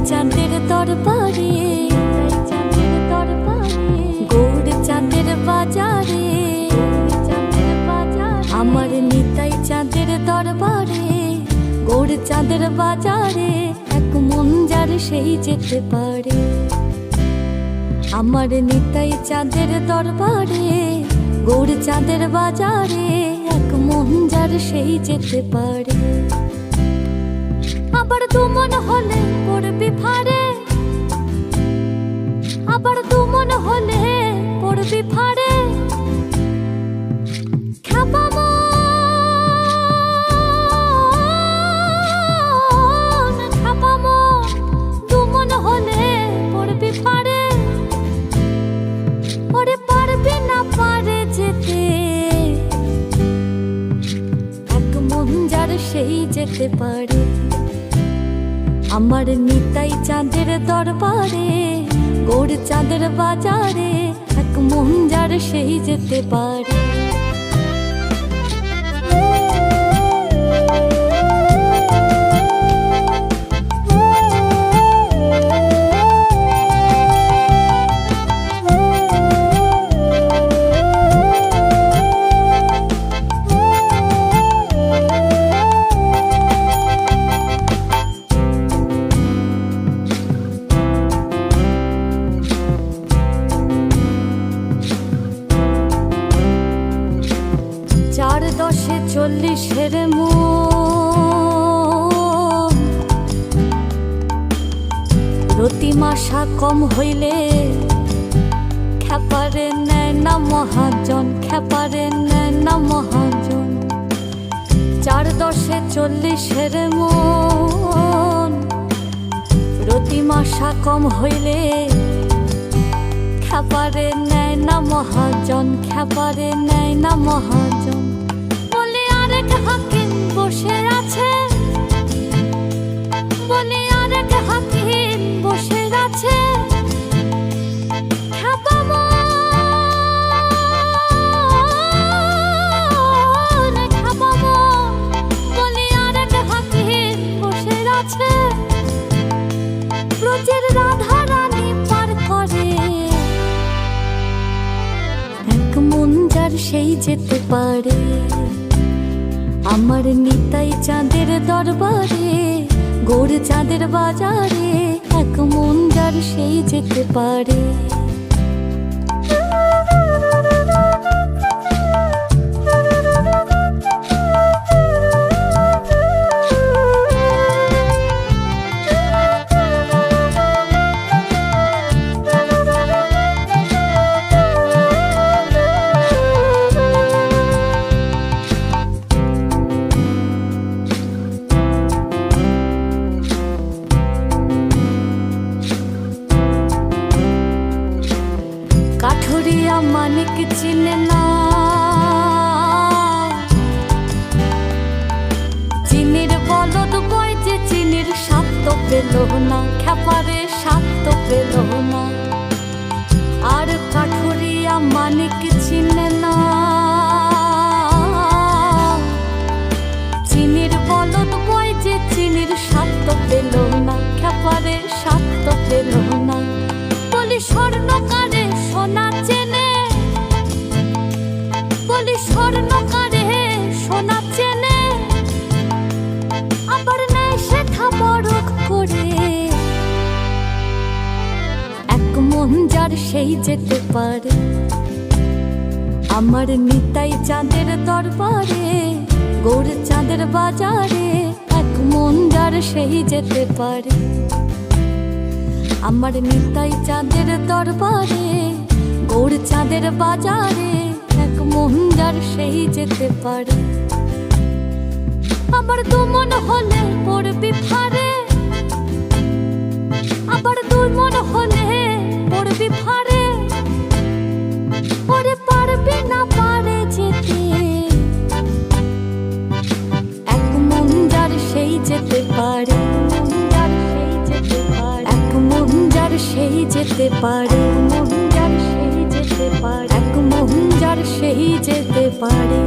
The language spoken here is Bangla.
চাঁদের দরবারে, গৌর চাঁদের বাজারে, আমার নিতাই চাঁদের দরবারে, গৌর চাঁদের বাজারে, এক মন যার সেই যেতে পারে। আমার নিতাই চাঁদের দরবারে, গৌর চাঁদের বাজারে, এক মন যার সেই যেতে পারে। আবার দু মন হলে পড়বি ফাড়ে, আবার দু মন হলে পড়বি ফাড়ে। খ্যাপা মন, খ্যাপা মন, দু মন হলে পড়বি ফাড়ে। ওরে পারবি না পারে যেতে, এক মন যার সেই যেতে পারে। আমার নিতাই চাঁদের দরবারে, গৌর চাঁদের বাজারে, এক মন যার সেই যেতে পারে। চার দশে 40-এর মন, রতি মাসা কম হইলে খ্যাপারে নেয় না মহাজন, খ্যাপারে নেয় না মহাজন। 4 10 40-এর মন, রতি মাসা কম হইলে খ্যাপারে নেয় না মহাজন, খ্যাপারে নেয় না মহাজন। বলে আরেক হাকিম বসে আছে, বলে আরেক হাকিম বসে আছে। খ্যাপা মন, খ্যাপা মন, বলে আরেক হাকিম বসে আছে। ব্রজের রাধা রানী পার করে, এক মন যার সেই যেতে পারে। আমার নিতাই চাঁদের দরবারে, গৌর চাঁদের বাজারে, এক মন যার সেই যেতে পারে। কাঠুরিয়া মানিক চিনে না, চিনির বলদ বয় যে চিনির স্বাদ তো পেল না, খ্যাপারে স্বাদ তো পেল না। আর কাঠুরিয়া মানিক চিনে না, চিনির বলদ বয় যে চিনির স্বাদ তো পেল না, খ্যাপারে স্বাদ তো পেল না। বলি স্বর্ণকারে সোনা চেনে, বলি স্বর্ণকারে সোনা চেনে। আবার নেয় শেখা বরক করে, এক মন যার সেই যেতে পারে। আমার নিতাই চাঁদের দরবারে, গৌর চাঁদের বাজারে, এক মন যার সেই যেতে পারে। আমার নিতাই চাঁদের দরবারে, গৌর চাঁদের বাজারে, এক মন যার সেই যেতে পারে। আবার দু মন হলে পড়বি ফাড়ে, আবার দুই মন হলে পড়বি ফাড়ে। ওরে পারবি না পারে যেতে, এক মন যার সেই যেতে পারে। সেই যেতে পারে, মন যার সেই যেতে পারে, এক মন যার সেই যেতে পারে।